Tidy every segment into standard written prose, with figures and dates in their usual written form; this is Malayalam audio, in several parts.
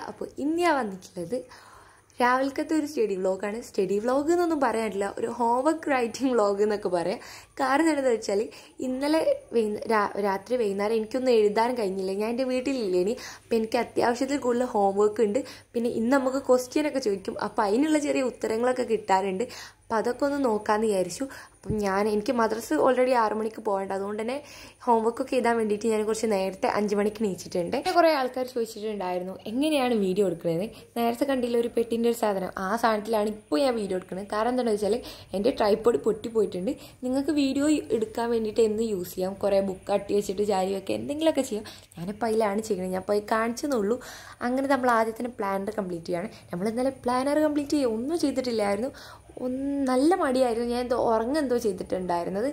അപ്പോൾ ഇന്ന് ഞാൻ വന്നിട്ടുള്ളത് രാവിലത്തെ ഒരു സ്റ്റഡി വ്ളോഗാണ്. സ്റ്റഡി വ്ളോഗ് എന്നൊന്നും പറയാനില്ല, ഒരു ഹോംവർക്ക് റൈറ്റിംഗ് വ്ളോഗ് എന്നൊക്കെ പറയാം. കാരണം എന്താണെന്ന് വെച്ചാൽ ഇന്നലെ രാത്രി വൈകുന്നേരം എനിക്കൊന്നും എഴുതാൻ കഴിഞ്ഞില്ല. ഞാൻ എൻ്റെ വീട്ടിലില്ലേ ഇനി, അപ്പം എനിക്ക് അത്യാവശ്യത്തിൽ കൂടുതൽ ഹോംവർക്ക് ഉണ്ട്. പിന്നെ ഇന്ന് നമുക്ക് ക്വസ്റ്റ്യനൊക്കെ ചോദിക്കും, അപ്പോൾ അതിനുള്ള ചെറിയ ഉത്തരങ്ങളൊക്കെ കിട്ടാറുണ്ട്. അപ്പം അതൊക്കെ ഒന്ന് നോക്കാമെന്ന് വിചാരിച്ചു. അപ്പം എനിക്ക് മദ്രസ് ഓൾറെഡി 6 മണിക്ക് പോകേണ്ട, അതുകൊണ്ട് തന്നെ ഹോംവർക്കൊക്കെ എഴുതാൻ വേണ്ടിയിട്ട് ഞാൻ കുറച്ച് നേരത്തെ 5 മണിക്ക് എണീച്ചിട്ടുണ്ട്. കുറേ ആൾക്കാർ ചോദിച്ചിട്ടുണ്ടായിരുന്നു എങ്ങനെയാണ് വീഡിയോ എടുക്കുന്നത്. നേരത്തെ കണ്ടില്ല ഒരു പെട്ടിൻ്റെ ഒരു സാധനം, ആ സാധനത്തിലാണ് ഇപ്പോൾ ഞാൻ വീഡിയോ എടുക്കുന്നത്. കാരണം എന്താണെന്ന് വെച്ചാൽ എൻ്റെ ട്രൈപോഡ് പൊട്ടിപ്പോയിട്ടുണ്ട്. നിങ്ങൾക്ക് വീഡിയോ എടുക്കാൻ വേണ്ടിയിട്ട് എന്ത് യൂസ് ചെയ്യാം, കുറേ ബുക്ക് അട്ടി വെച്ചിട്ട് ജാരി വെക്കുക, എന്തെങ്കിലുമൊക്കെ ചെയ്യാം. ഞാനിപ്പോൾ അതിലാണ് ചെയ്യുന്നത്, ഞാൻ ഇപ്പോൾ കാണിച്ചെന്നുള്ളൂ. അങ്ങനെ നമ്മൾ ആദ്യം തന്നെ പ്ലാനർ കംപ്ലീറ്റ് ചെയ്യുകയാണ്. നമ്മൾ ഇന്നലെ പ്ലാനർ കംപ്ലീറ്റ് ചെയ്യുക ഒന്നും ചെയ്തിട്ടില്ലായിരുന്നു. നല്ല മടിയായിരുന്നു. ഞാൻ ഉറങ്ങെന്തോ ചെയ്തിട്ടുണ്ടായിരുന്നത്.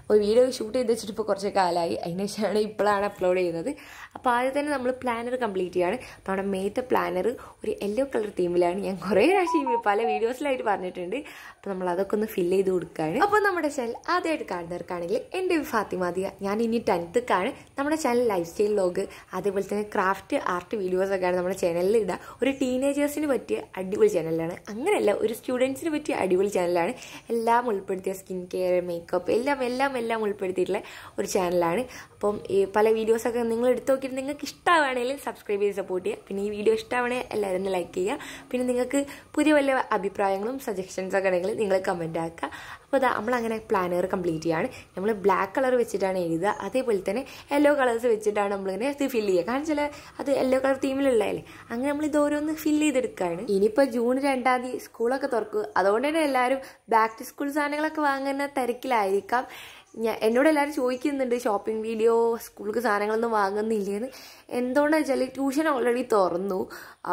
ഒരു വീഡിയോ ഷൂട്ട് ചെയ്ത് വെച്ചിട്ട് ഇപ്പോൾ കുറച്ച് കാലമായി, അതിന് ശേഷമാണ് ഇപ്പോഴാണ് അപ്ലോഡ് ചെയ്യുന്നത്. അപ്പോൾ ആദ്യം തന്നെ നമ്മൾ പ്ലാനർ കംപ്ലീറ്റ് ചെയ്യാണ്. അപ്പോൾ നമ്മുടെ മേത്തെ പ്ലാനർ ഒരു യെല്ലോ കളർ തീമിലാണ്. ഞാൻ കുറേ പ്രാവശ്യം പല വീഡിയോസിലായിട്ട് പറഞ്ഞിട്ടുണ്ട്. അപ്പോൾ നമ്മൾ അതൊക്കെ ഒന്ന് ഫില്ല് ചെയ്ത് കൊടുക്കുകയാണ്. അപ്പോൾ നമ്മുടെ ചാനൽ ആദ്യമായിട്ട് കാണുന്നവർക്കാണെങ്കിൽ എൻ്റെ ഫാത്തിമാദിയ, ഞാൻ ഇനി 10th നമ്മുടെ ചാനൽ ലൈഫ് സ്റ്റൈൽ വ്ളോഗ്, അതേപോലെ തന്നെ ക്രാഫ്റ്റ് ആർട്ട് വീഡിയോസൊക്കെയാണ് നമ്മുടെ ചാനലിൽ ഇടുക. ഒരു ടീനേജേഴ്സിന് പറ്റിയ അടിപൊളി ചാനലാണ്, അങ്ങനെയല്ല ഒരു സ്റ്റുഡൻസിന് പറ്റിയ അടിപൊളി ചാനലാണ്. എല്ലാം ഉൾപ്പെടുത്തിയ സ്കിൻ കെയർ, മേക്കപ്പ് എല്ലാം ഉൾപ്പെടുത്തിയിട്ടുള്ള ഒരു ചാനലാണ്. അപ്പം ഈ പല വീഡിയോസൊക്കെ നിങ്ങൾ എടുത്തു നോക്കിയിട്ട് നിങ്ങൾക്ക് ഇഷ്ടമാണെങ്കിൽ സബ്സ്ക്രൈബ് ചെയ്ത് സപ്പോർട്ട് ചെയ്യുക. പിന്നെ ഈ വീഡിയോ ഇഷ്ടമാണെങ്കിൽ എല്ലാവരും ഒന്ന് ലൈക്ക് ചെയ്യുക. പിന്നെ നിങ്ങൾക്ക് പുതിയ വല്ല അഭിപ്രായങ്ങളും സജഷൻസൊക്കെ ഉണ്ടെങ്കിൽ നിങ്ങൾ കമൻറ്റ് ആക്കുക. അപ്പോൾ നമ്മളങ്ങനെ പ്ലാനർ കംപ്ലീറ്റ് ചെയ്യാണ്. നമ്മൾ ബ്ലാക്ക് കളർ വെച്ചിട്ടാണ് എഴുതുക, അതേപോലെ തന്നെ യെല്ലോ കളേഴ്സ് വെച്ചിട്ടാണ് നമ്മളിങ്ങനെ ഇത് ഫില്ല് ചെയ്യുക. കാരണം വെച്ചാൽ അത് യെല്ലോ കളർ തീമിലുള്ളതല്ലേ, അങ്ങനെ നമ്മൾ ഇത് ഓരോന്ന് ഫില്ല് ചെയ്തെടുക്കുകയാണ്. ഇനിയിപ്പോൾ ജൂൺ 2 സ്കൂളൊക്കെ തുറക്കും, അതുകൊണ്ട് തന്നെ എല്ലാവരും ബാക്ക് ടു സ്കൂൾ സാധനങ്ങളൊക്കെ വാങ്ങുന്ന തിരക്കിലായിരിക്കാം. എന്നോട് എല്ലാവരും ചോദിക്കുന്നുണ്ട് ഷോപ്പിംഗ് വീഡിയോ, സ്കൂൾക്ക് സാധനങ്ങളൊന്നും വാങ്ങുന്നില്ലേന്ന്. എന്തുകൊണ്ടാണെന്ന് വെച്ചാൽ ട്യൂഷൻ ഓൾറെഡി തുറന്നു,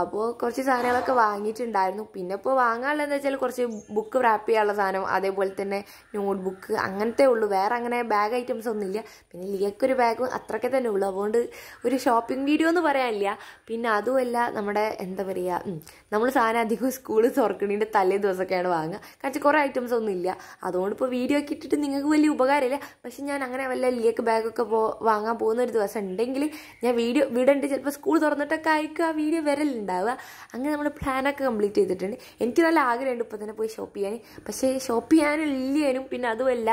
അപ്പോൾ കുറച്ച് സാധനങ്ങളൊക്കെ വാങ്ങിയിട്ടുണ്ടായിരുന്നു. പിന്നെ ഇപ്പോൾ വാങ്ങാനുള്ളതെന്ന് വെച്ചാൽ കുറച്ച് ബുക്ക് റാപ്പ് ചെയ്യാനുള്ള സാധനം, അതേപോലെ തന്നെ നോട്ട് ബുക്ക്, അങ്ങനത്തെ ഉള്ളൂ. വേറെ അങ്ങനെ ബാഗ് ഐറ്റംസ് ഒന്നുമില്ല. പിന്നെ ലിയക്കൊരു ബാഗും അത്രയൊക്കെ തന്നെ ഉള്ളൂ. അതുകൊണ്ട് ഒരു ഷോപ്പിംഗ് വീഡിയോ എന്ന് പറയാനില്ല. പിന്നെ അതുമല്ല, നമ്മുടെ എന്താ പറയുക, നമ്മൾ സാധനം അധികം സ്കൂൾ തുറക്കുന്നതിൻ്റെ തലേ ദിവസമൊക്കെയാണ് വാങ്ങുക. കാരണം കുറേ ഐറ്റംസ് ഒന്നും ഇല്ല. അതുകൊണ്ട് ഇപ്പോൾ വീഡിയോ ഒക്കെ ഇട്ടിട്ട് നിങ്ങൾക്ക് വലിയ ഉപകാരമില്ല. പക്ഷെ ഞാൻ അങ്ങനെ വല്ല ലിയക്ക് ബാഗൊക്കെ വാങ്ങാൻ പോകുന്ന ഒരു ദിവസം ഉണ്ടെങ്കിൽ ഞാൻ വീഡിയോ വിടണ്ട്. ചിലപ്പോൾ സ്കൂൾ തുറന്നിട്ടൊക്കെ ആയിരിക്കും ആ വീഡിയോ വരലുണ്ടാവുക. അങ്ങനെ നമ്മൾ പ്ലാനൊക്കെ കംപ്ലീറ്റ് ചെയ്തിട്ടുണ്ട്. എനിക്ക് നല്ല ആഗ്രഹമുണ്ട് ഇപ്പോൾ തന്നെ പോയി ഷോപ്പ് ചെയ്യാൻ. പക്ഷേ ഷോപ്പ് ചെയ്യാനും പിന്നെ അതുമല്ല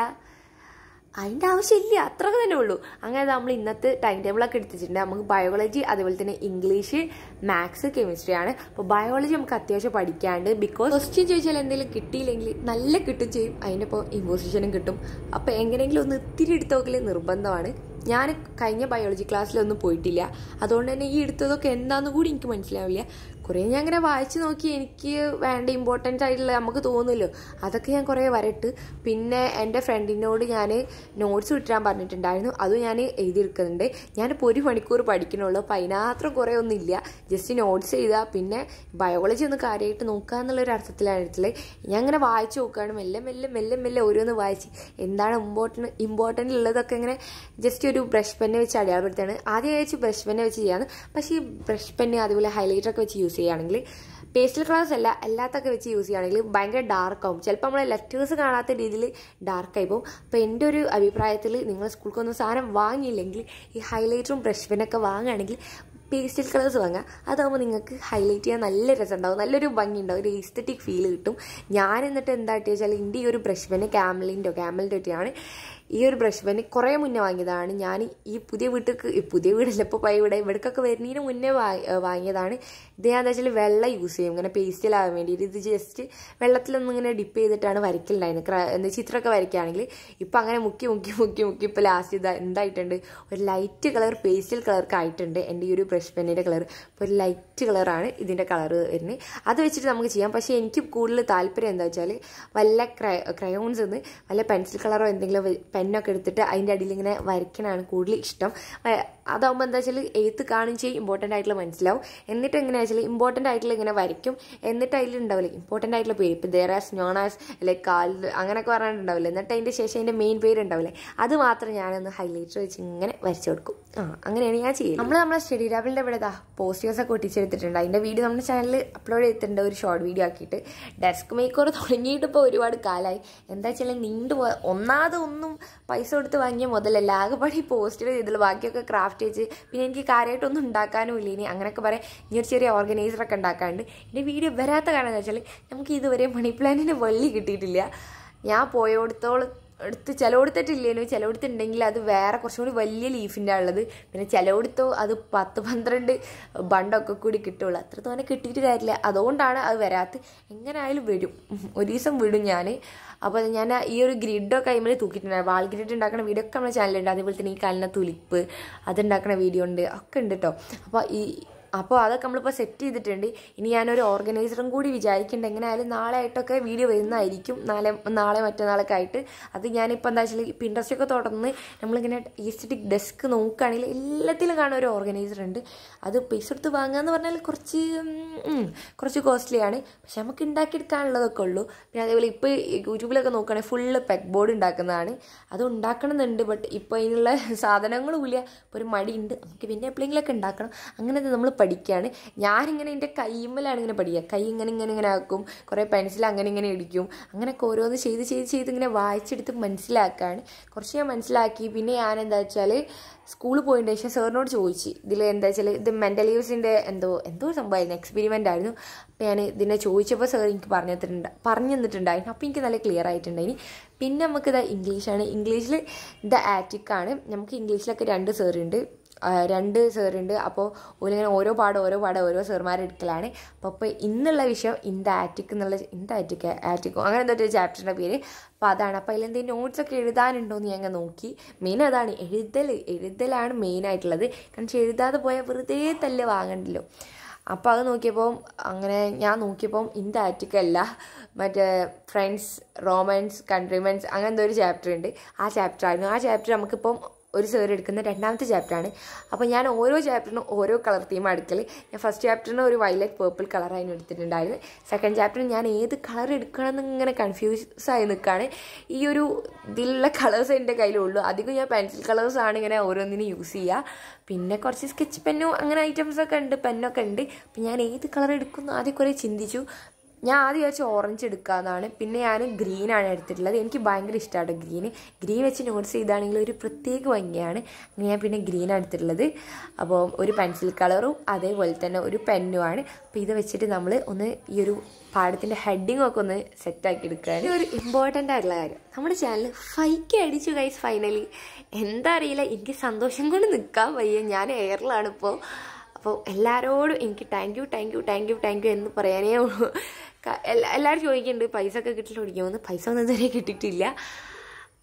അതിൻ്റെ ആവശ്യമില്ല, അത്രയൊക്കെ തന്നെ ഉള്ളൂ. അങ്ങനെ നമ്മൾ ഇന്നത്തെ ടൈം ടേബിളൊക്കെ എടുത്തിട്ടുണ്ട്. നമുക്ക് ബയോളജി, അതേപോലെ തന്നെ ഇംഗ്ലീഷ്, മാത്സ്, കെമിസ്ട്രി ആണ്. അപ്പോൾ ബയോളജി നമുക്ക് അത്യാവശ്യം പഠിക്കാണ്ട്. ബിക്കോസ് ക്വസ്റ്റ്യൻ ചോദിച്ചാൽ എന്തെങ്കിലും കിട്ടിയില്ലെങ്കിൽ നല്ല കിട്ടും ചെയ്യും, അതിൻ്റെ ഇപ്പോൾ ഇമ്പോസിഷനും കിട്ടും. അപ്പോൾ എങ്ങനെയെങ്കിലും ഒന്ന് ഇത്തിരി എടുത്ത് നോക്കൽ നിർബന്ധമാണ്. ഞാൻ കഴിഞ്ഞ ബയോളജി ക്ലാസ്സിലൊന്നും പോയിട്ടില്ല, അതുകൊണ്ട് തന്നെ ഈ എടുത്തതൊക്കെ എന്താണെന്ന് കൂടി എനിക്ക് മനസ്സിലാവില്ല. കുറേ ഞാൻ അങ്ങനെ വായിച്ച് നോക്കി, എനിക്ക് വേണ്ട ഇമ്പോർട്ടൻ്റ് ആയിട്ടുള്ള നമുക്ക് തോന്നുമല്ലോ, അതൊക്കെ ഞാൻ കുറേ വരട്ട്. പിന്നെ എൻ്റെ ഫ്രണ്ടിനോട് ഞാൻ നോട്ട്സ് വിട്ടാൻ പറഞ്ഞിട്ടുണ്ടായിരുന്നു, അതും ഞാൻ എഴുതിയെടുക്കുന്നുണ്ട്. ഞാനിപ്പോൾ 1 മണിക്കൂർ പഠിക്കണുള്ളൂ, അപ്പോൾ അതിനാത്രം കുറേ ഒന്നുമില്ല. ജസ്റ്റ് നോട്ട്സ് എഴുതുക, പിന്നെ ബയോളജി ഒന്ന് കാര്യമായിട്ട് നോക്കുക എന്നുള്ളൊരു അർത്ഥത്തിലാണ് എടുത്തുള്ളത്. ഞാൻ അങ്ങനെ വായിച്ച് നോക്കുകയാണ്, മെല്ലെ ഓരോന്ന് വായിച്ച് എന്താണ് ഇമ്പോർട്ടൻ്റ് ഉള്ളതൊക്കെ ഇങ്ങനെ ജസ്റ്റ് ഒരു ബ്രഷ് പെന്ന് വെച്ച് അടയാളപ്പെടുത്താണ്. ആദ്യം വെച്ച് ബ്രഷ് പെന്ന് വെച്ച് ചെയ്യാന്ന്. പക്ഷേ ഈ ബ്രഷ് പെന്ന് അതുപോലെ ഹൈലൈറ്ററൊക്കെ വെച്ച് യൂസ് ചെയ്യുകയാണെങ്കിൽ, പേസ്റ്റൽ കളേഴ്സ് എല്ലാത്തൊക്കെ വെച്ച് യൂസ് ചെയ്യുകയാണെങ്കിൽ ഭയങ്കര ഡാർക്കാവും. ചിലപ്പോൾ നമ്മളെ ലെറ്റേഴ്സ് കാണാത്ത രീതിയിൽ ഡാർക്കായി പോകും. അപ്പോൾ എൻ്റെ ഒരു അഭിപ്രായത്തിൽ നിങ്ങൾ സ്കൂൾക്കൊന്നും സാധനം വാങ്ങിയില്ലെങ്കിൽ ഈ ഹൈലൈറ്ററും ബ്രഷ് പെന്നൊക്കെ വാങ്ങുകയാണെങ്കിൽ പേസ്റ്റൽ കളേഴ്സ് വാങ്ങുക. അതാകുമ്പോൾ നിങ്ങൾക്ക് ഹൈലൈറ്റ് ചെയ്യാൻ നല്ല രസമുണ്ടാവും, നല്ലൊരു ഭംഗി ഉണ്ടാവും, ഒരു എസ്തെറ്റിക് ഫീൽ കിട്ടും. ഞാൻ എന്നിട്ട് എന്തായിട്ട് വെച്ചാൽ എൻ്റെ ഈ ഒരു ബ്രഷ് പെന്ന് ക്യാമലിൻ്റെ ഒക്കെയാണ്. ഈ ഒരു ബ്രഷ് പെന്ന് കുറേ മുന്നേ വാങ്ങിയതാണ്. ഞാൻ ഈ പുതിയ വീടല്ല, ഇപ്പോൾ ഇവിടേക്കൊക്കെ വരുന്നതിന് മുന്നേ വാങ്ങിയതാണ്. ഇത് ഞാൻ എന്താ വെച്ചാൽ വെള്ളം യൂസ് ചെയ്യും ഇങ്ങനെ പേസ്റ്റിലാകാൻ വേണ്ടിയിട്ട്. ഇത് ജസ്റ്റ് വെള്ളത്തിലൊന്നും ഇങ്ങനെ ഡിപ്പ് ചെയ്തിട്ടാണ് വരയ്ക്കലുണ്ടായിരുന്നു, ചിത്രമൊക്കെ വരയ്ക്കുകയാണെങ്കിൽ. ഇപ്പം അങ്ങനെ മുക്കി ഇപ്പോൾ ലാസ്റ്റ് എന്തായിട്ടുണ്ട്, ഒരു ലൈറ്റ് കളർ പേസ്റ്റൽ കളർക്ക് ആയിട്ടുണ്ട് എൻ്റെ ഈ ഒരു ബ്രഷ് പെന്നിൻ്റെ കളർ. ഇപ്പോൾ ഒരു ലൈറ്റ് കളറാണ് ഇതിൻ്റെ കളർ വരുന്നത്. അത് വെച്ചിട്ട് നമുക്ക് ചെയ്യാം. പക്ഷേ എനിക്ക് കൂടുതൽ താല്പര്യം എന്താ വെച്ചാൽ വല്ല ക്രയോൺസ് വല്ല പെൻസിൽ കളറോ എന്തെങ്കിലും പെന്നൊക്കെ എടുത്തിട്ട് അതിൻ്റെ അടിയിൽ ഇങ്ങനെ വരയ്ക്കാനാണ് കൂടുതൽ ഇഷ്ടം. അതാകുമ്പോൾ എന്താ വെച്ചാൽ എഴുത്ത് കാണും ചെയ്യും, ഇമ്പോർട്ടൻ്റ് ആയിട്ടുള്ള മനസ്സിലാവും. എന്നിട്ട് എങ്ങനെയാ വെച്ചാൽ ഇമ്പോർട്ടൻ്റ് ആയിട്ടുള്ള ഇങ്ങനെ വരയ്ക്കും, എന്നിട്ട് അതിലുണ്ടാവില്ലേ ഇമ്പോർട്ടൻ്റ് ആയിട്ടുള്ള പേര്, ഇപ്പോൾ ദേറാസ് നോണാസ് ലൈക്ക് കാൽ അങ്ങനെയൊക്കെ പറഞ്ഞിട്ടുണ്ടാവില്ലേ, എന്നിട്ട് അതിൻ്റെ ശേഷം അതിൻ്റെ മെയിൻ പേര് ഉണ്ടാവില്ലേ, അത് മാത്രം ഞാനൊന്ന് ഹൈലൈറ്റർ വെച്ച് ഇങ്ങനെ വരച്ചു കൊടുക്കും. അങ്ങനെയാണ് ഞാൻ ചെയ്യുന്നത്. നമ്മളെ സ്റ്റഡി ടാബിളിൻ്റെ ഇവിടെ പോസ്റ്റേഴ്സൊക്കെ ഒട്ടിച്ചെടുത്തിട്ടുണ്ട്. അതിൻ്റെ വീഡിയോ നമ്മുടെ ചാനലിൽ അപ്ലോഡ് ചെയ്തിട്ടുണ്ട്, ഒരു ഷോർട്ട് വീഡിയോ ആക്കിയിട്ട്. ഡെസ്ക് മേക്കർ തുടങ്ങിയിട്ട് ഇപ്പോൾ ഒരുപാട് കാലമായി. എന്താ വെച്ചാൽ ഒന്നാമതൊന്നും പൈസ കൊടുത്ത് വാങ്ങിയ മുതലല്ല, ആകെപ്പാടി പോസ്റ്റർ ചെയ്തുള്ളൂ. ബാക്കിയൊക്കെ ക്രാഫ്റ്റ് കാർട്ടേജ്, പിന്നെ എനിക്ക് കാര്യമായിട്ടൊന്നും ഉണ്ടാക്കാനും ഇല്ല ഇനി. അങ്ങനെയൊക്കെ പറയാം. ഇനി ഒരു ചെറിയ ഓർഗനൈസറൊക്കെ ഉണ്ടാക്കാറുണ്ട്. എൻ്റെ വീഡിയോ വരാത്ത കാരണം എന്താ വെച്ചാൽ നമുക്ക് ഇതുവരെ മണി പ്ലാന്റിന് വള്ളി കിട്ടിയിട്ടില്ല. ഞാൻ പോയോടത്തോളം എടുത്ത് ചിലവെടുത്തിട്ടില്ലേനു. ചിലവെടുത്തുണ്ടെങ്കിൽ അത് വേറെ കുറച്ചും കൂടി വലിയ ലീഫിൻ്റെ ഉള്ളത്. പിന്നെ ചിലവെടുത്തോ അത് 10-12 ബണ്ടൊക്കെ കൂടി കിട്ടുള്ളൂ. അത്ര തോന്നെ കിട്ടിയിട്ട് കാര്യമില്ല. അതുകൊണ്ടാണ് അത് വരാത്ത. എങ്ങനെ ആയാലും വരും, ഒരു ദിവസം വിടും ഞാൻ. അപ്പോൾ ഞാൻ ഈ ഒരു ഗ്രിഡൊക്കെ അതിൽ തൂക്കിയിട്ടുണ്ടായിരുന്നു. വാൾ ഗ്രിഡ് ഉണ്ടാക്കുന്ന വീഡിയോ ഒക്കെ നമ്മുടെ ചാനലുണ്ട്. അതേപോലെ തന്നെ ഈ കാലിന തുലിപ്പ് അതുണ്ടാക്കുന്ന വീഡിയോ ഉണ്ട്, ഒക്കെ ഉണ്ട് കേട്ടോ. അപ്പോൾ അതൊക്കെ നമ്മളിപ്പോൾ സെറ്റ് ചെയ്തിട്ടുണ്ട്. ഇനി ഞാനൊരു ഓർഗനൈസറും കൂടി വിചാരിക്കുന്നുണ്ട്. എങ്ങനെയായാലും നാളെ ആയിട്ടൊക്കെ വീഡിയോ വരുന്നതായിരിക്കും, നാളെ മറ്റന്നാളൊക്കെ ആയിട്ട്. അത് ഞാനിപ്പോൾ എന്താ വെച്ചാൽ പിൻട്രസ്റ്റൊക്കെ തുടർന്ന് നമ്മളിങ്ങനെ ഈസ്റ്ററ്റിക് ഡെസ്ക് നോക്കുകയാണെങ്കിൽ എല്ലാത്തിലും കാണാൻ ഒരു ഓർഗനൈസർ ഉണ്ട്. അത് പൈസ എടുത്ത് വാങ്ങുകയെന്ന് പറഞ്ഞാൽ കുറച്ച് കോസ്റ്റ്ലിയാണ്, പക്ഷെ നമുക്ക് ഉണ്ടാക്കിയെടുക്കാനുള്ളതൊക്കെ ഉള്ളൂ. പിന്നെ അതേപോലെ ഇപ്പോൾ യൂട്യൂബിലൊക്കെ നോക്കുകയാണെങ്കിൽ ഫുള്ള് പെഗ് ബോർഡ് ഉണ്ടാക്കുന്നതാണ്. അത് ഉണ്ടാക്കണമെന്നുണ്ട്. ബട്ട് ഇപ്പോൾ അതിനുള്ള സാധനങ്ങളും ഇല്ല. ഇപ്പോൾ ഒരു മടിയുണ്ട്. നമുക്ക് പിന്നെ എപ്പോഴെങ്കിലുമൊക്കെ ഉണ്ടാക്കണം. അങ്ങനത്തെ നമ്മൾ പഠിക്കുകയാണ്. ഞാനിങ്ങനെ എൻ്റെ കൈമ്മലാണ് ഇങ്ങനെ പഠിക്കുക. കൈ ഇങ്ങനെ ആക്കും, കുറേ പെൻസിൽ അങ്ങനെ ഇടിക്കും. അങ്ങനെയൊക്കെ ഓരോന്ന് ചെയ്ത് ഇങ്ങനെ വായിച്ചെടുത്ത് മനസ്സിലാക്കുകയാണ്. കുറച്ച് ഞാൻ മനസ്സിലാക്കി. പിന്നെ ഞാൻ എന്താ വെച്ചാൽ സ്കൂളിൽ പോയതിൻ്റെ ശേഷം സാറിനോട് ചോദിച്ചു, ഇതിൽ എന്താ വെച്ചാൽ ഇത് മെൻ്റൽ യൂസിൻ്റെ എന്തോ സംഭവമായിരുന്നു, എക്സ്പെരിമെൻ്റ് ആയിരുന്നു. അപ്പോൾ ഞാൻ ഇതിനെ ചോദിച്ചപ്പോൾ സാർ എനിക്ക് പറഞ്ഞു തന്നിട്ടുണ്ടായിരുന്നു. അപ്പോൾ എനിക്ക് നല്ല ക്ലിയർ ആയിട്ടുണ്ടായിന്. പിന്നെ നമുക്കിത് ഇംഗ്ലീഷാണ്. ഇംഗ്ലീഷിൽ ദ ആറ്റിക്കാണ്. നമുക്ക് ഇംഗ്ലീഷിലൊക്കെ 2 സാറുണ്ട്. അപ്പോൾ ഓരിങ്ങനെ ഓരോ പാഠം ഓരോ സാറുമാരെടുക്കലാണ്. അപ്പോൾ ഇന്നുള്ള വിഷയം ആറ്റിക്കോ അങ്ങനെ എന്തോ ഒരു ചാപ്റ്ററിൻ്റെ പേര്. അപ്പോൾ അതാണ്. അപ്പോൾ അതിലെന്തെങ്കിലും നോട്ട്സൊക്കെ എഴുതാനുണ്ടോ എന്ന് ഞാൻ നോക്കി. മെയിൻ അതാണ്, എഴുതലാണ് മെയിനായിട്ടുള്ളത്. കാരണം എഴുതാതെ പോയാൽ വെറുതെ തല്ല് വാങ്ങണ്ടല്ലോ. അപ്പോൾ അത് നോക്കിയപ്പോൾ ഞാൻ നോക്കിയപ്പം ആറ്റിക്കല്ല, മറ്റേ ഫ്രണ്ട്സ്, റോമൻസ്, കൺട്രിമെൻസ് അങ്ങനത്തെ ഒരു ചാപ്റ്റർ ഉണ്ട്. ആ ചാപ്റ്റർ നമുക്കിപ്പം ഒരു സാർ എടുക്കുന്ന 2ാമത്തെ ചാപ്റ്ററാണ്. അപ്പോൾ ഞാൻ ഓരോ ചാപ്റ്ററിനും ഓരോ കളർ തീമാണ് എടുക്കൽ. ഞാൻ ഫസ്റ്റ് ചാപ്റ്ററിന് ഒരു വയലറ്റ് പേർപ്പിൾ കളറായിരുന്നു എടുത്തിട്ടുണ്ടായിരുന്നു. സെക്കൻഡ് ചാപ്റ്ററിന് ഞാൻ ഏത് കളർ എടുക്കണമെന്ന് ഇങ്ങനെ കൺഫ്യൂസായി നിൽക്കുകയാണ്. ഈ ഒരു ഇതിലുള്ള കളേഴ്സ് എൻ്റെ കയ്യിലുള്ളൂ. അധികം ഞാൻ പെൻസിൽ കളേഴ്സാണ് ഇങ്ങനെ ഓരോന്നിനും യൂസ് ചെയ്യുക. പിന്നെ കുറച്ച് സ്കെച്ച് പെന്നും അങ്ങനെ ഐറ്റംസൊക്കെ ഉണ്ട്, പെന്നൊക്കെ ഉണ്ട്. അപ്പം ഞാൻ ഏത് കളർ എടുക്കുന്നു ആദ്യം കുറേ ചിന്തിച്ചു. ഞാൻ ആദ്യം വിചാരിച്ചു ഓറഞ്ച് എടുക്കാമെന്നാണ്. പിന്നെ ഞാൻ ഗ്രീനാണ് എടുത്തിട്ടുള്ളത്. എനിക്ക് ഭയങ്കര ഇഷ്ടമാണ് ഗ്രീൻ വെച്ച് നോട്ട്സ് ചെയ്താണെങ്കിൽ ഒരു പ്രത്യേക ഭംഗിയാണ്. ഞാൻ പിന്നെ ഗ്രീനാണ് എടുത്തിട്ടുള്ളത്. അപ്പോൾ ഒരു പെൻസിൽ കളറും അതേപോലെ തന്നെ ഒരു പെന്നുമാണ്. അപ്പോൾ ഇത് വെച്ചിട്ട് നമ്മൾ ഈ ഒരു പാഠത്തിൻ്റെ ഹെഡിങ്ങൊക്കെ ഒന്ന് സെറ്റാക്കി എടുക്കുകയാണ്. ഒരു ഇമ്പോർട്ടൻ്റ് ആയിട്ടുള്ള കാര്യം, നമ്മുടെ ചാനൽ 5K അടിച്ചു ഗൈസ് ഫൈനലി. എന്താ അറിയില്ല, എനിക്ക് സന്തോഷം കൊണ്ട് നിൽക്കാൻ വയ്യ. ഞാൻ എയറിലാണ് ഇപ്പോൾ. അപ്പോൾ എല്ലാവരോടും എനിക്ക് താങ്ക് യു എന്ന് പറയാനേ ഉള്ളൂ. എല്ലാവരും ചോദിക്കുന്നുണ്ട് പൈസ ഒക്കെ കിട്ടിയിട്ട് ഓടിക്കുമെന്ന്. പൈസ ഒന്നും ഇതുവരെ കിട്ടിയിട്ടില്ല.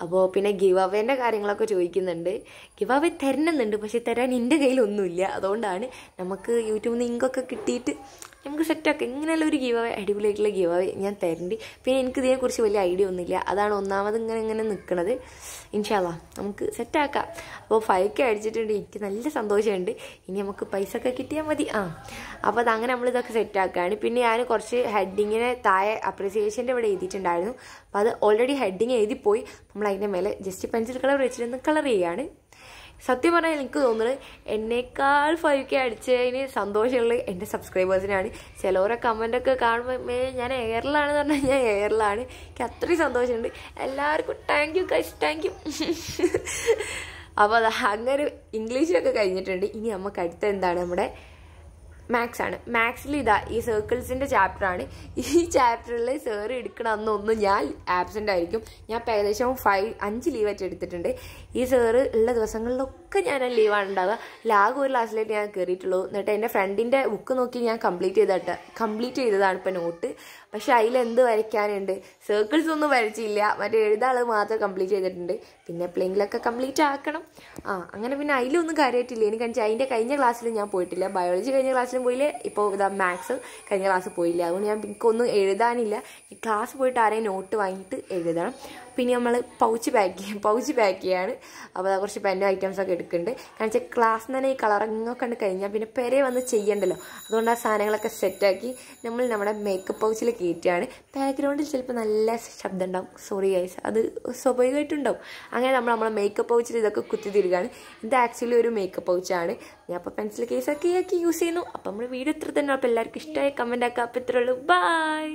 അപ്പോൾ പിന്നെ ഗിവ് അവേൻ്റെ കാര്യങ്ങളൊക്കെ ചോദിക്കുന്നുണ്ട്. ഗിവ് അവേ തരുന്നുണ്ട്, പക്ഷെ തരാൻ എൻ്റെ കയ്യിലൊന്നുമില്ല. അതുകൊണ്ടാണ് നമുക്ക് യൂട്യൂബിൽ നിന്ന് ഇങ്കൊക്കെ കിട്ടിയിട്ട് നമുക്ക് സെറ്റാക്കാം. ഇങ്ങനെയുള്ള ഒരു ഗിവ് അവേ, അടിപൊളിയായിട്ടുള്ള ഗിവ് അവേ ഞാൻ തരണ്ട്. പിന്നെ എനിക്ക് ഇതിനെക്കുറിച്ച് വലിയ ഐഡിയ ഒന്നുമില്ല. അതാണ് ഒന്നാമത് ഇങ്ങനെ നിൽക്കുന്നത്. ഇൻഷാ അല്ലാഹ് നമുക്ക് സെറ്റാക്കാം. അപ്പോൾ 5K അടിച്ചിട്ടുണ്ട്. എനിക്ക് നല്ല സന്തോഷമുണ്ട്. ഇനി നമുക്ക് പൈസ ഒക്കെ കിട്ടിയാൽ മതി. അപ്പോൾ അതങ്ങനെ നമ്മളിതൊക്കെ സെറ്റാക്കുകയാണ്. പിന്നെ ഞാൻ കുറച്ച് ഹെഡിങ്ങിനെ താഴെ അപ്രിസിയേഷൻ്റെ ഇവിടെ എഴുതിയിട്ടുണ്ടായിരുന്നു. അപ്പോൾ അത് ഓൾറെഡി ഹെഡിങ് എഴുതിപ്പോയി. നമ്മൾ അതിൻ്റെ മേലെ ജസ്റ്റ് പെൻസിൽ കളർ വെച്ചിട്ടൊന്ന് കളർ ചെയ്യുകയാണ്. സത്യം പറഞ്ഞാൽ എനിക്ക് തോന്നുന്നത് എന്നേക്കാൾ 5K അടിച്ചതിന് സന്തോഷമുള്ളത് എൻ്റെ സബ്സ്ക്രൈബേഴ്സിനാണ്. ചിലവരെ കമൻ്റൊക്കെ കാണുമ്പോൾ ഞാൻ എയറിലാണെന്ന് പറഞ്ഞാൽ ഞാൻ എയറിലാണ്. എനിക്ക് അത്രയും സന്തോഷമുണ്ട്. എല്ലാവർക്കും thank you guys, thank you. അപ്പോൾ അത് അങ്ങനെ ഇംഗ്ലീഷിലൊക്കെ കഴിഞ്ഞിട്ടുണ്ട്. ഇനി നമുക്ക് അടുത്ത എന്താണ്, നമ്മുടെ മാത്സ് ആണ്. മാത്സിൽ ഈ സർക്കിൾസിൻ്റെ ചാപ്റ്ററാണ്. ഈ ചാപ്റ്ററിൽ സാറ് എടുക്കണ അന്നൊന്നും ഞാൻ ആബ്സെൻ്റ് ആയിരിക്കും. ഞാൻ ഏകദേശം 5 ലീവായിട്ട് എടുത്തിട്ടുണ്ട്. ഈ സാറ് ഉള്ള ദിവസങ്ങളിലൊക്കെ ഞാൻ ലീവാണ് ഉണ്ടാവുക. ആകെ ഒരു ക്ലാസ്സിലായിട്ട് ഞാൻ കയറിയിട്ടുള്ളൂ. എന്നിട്ട് എൻ്റെ ഫ്രണ്ടിൻ്റെ ബുക്ക് നോക്കി ഞാൻ കംപ്ലീറ്റ് ചെയ്തതാണ് ഇപ്പോൾ നോട്ട്. പക്ഷെ അതിലെന്ത് വരയ്ക്കാനുണ്ട്, സർക്കിൾസ് ഒന്നും വരച്ചില്ല. മറ്റേ എഴുതാനുള്ളത് മാത്രം കംപ്ലീറ്റ് ചെയ്തിട്ടുണ്ട്. പിന്നെ എപ്പോഴെങ്കിലൊക്കെ കംപ്ലീറ്റ് ആക്കണം. അങ്ങനെ പിന്നെ അതിലൊന്നും കാര്യമായിട്ടില്ല. എനിക്ക് അതിൻ്റെ കഴിഞ്ഞ ക്ലാസ്സിൽ ഞാൻ പോയിട്ടില്ല. ബയോളജി കഴിഞ്ഞ ക്ലാസ്സിലും പോയില്ല. ഇപ്പോൾ മാത്സ് കഴിഞ്ഞ ക്ലാസ് പോയില്ല. അതുകൊണ്ട് എനിക്കൊന്നും എഴുതാനില്ല. ഈ ക്ലാസ് പോയിട്ട് ആരെയും നോട്ട് വാങ്ങിയിട്ട് എഴുതണം. പിന്നെ നമ്മൾ പൗച്ച് പാക്ക് ചെയ്യാണ്. അപ്പോൾ കുറച്ച് പെൻ ഐറ്റംസൊക്കെ എടുക്കുന്നുണ്ട്. കാരണം വെച്ചാൽ ക്ലാസ്സിൽ തന്നെ ഈ കളറിങ്ങൊക്കെ കണ്ട് കഴിഞ്ഞാൽ പിന്നെ പെരെ വന്ന് ചെയ്യണ്ടല്ലോ. അതുകൊണ്ട് ആ സാധനങ്ങളൊക്കെ സെറ്റാക്കി നമ്മൾ നമ്മുടെ മേക്കപ്പ് പൗച്ചിൽ കയറ്റുകയാണ്. ബാക്ക്ഗ്രൗണ്ടിൽ ചിലപ്പോൾ നല്ല ശബ്ദം ഉണ്ടാവും, സോറി ഗൈസ്, അത് സ്വാഭാവികമായിട്ടുണ്ടാവും. അങ്ങനെ നമ്മളെ മേക്കപ്പ് പൗച്ചിൽ ഇതൊക്കെ കുത്തിത്തിരിക്കുകയാണ്. ഇത് ആക്ച്വലി ഒരു മേക്കപ്പ് പൗച്ചാണ്. ഞാൻ അപ്പോൾ പെൻസിൽ കേസൊക്കെ ആക്കി യൂസ് ചെയ്യുന്നു. അപ്പോൾ നമ്മുടെ വീഡിയോ ഇത്ര തന്നെ. അപ്പോൾ എല്ലാവർക്കും ഇഷ്ടമായി കമൻറ്റ് ആക്കുക. അപ്പോൾ ഇത്രയുള്ളൂ. ബൈ.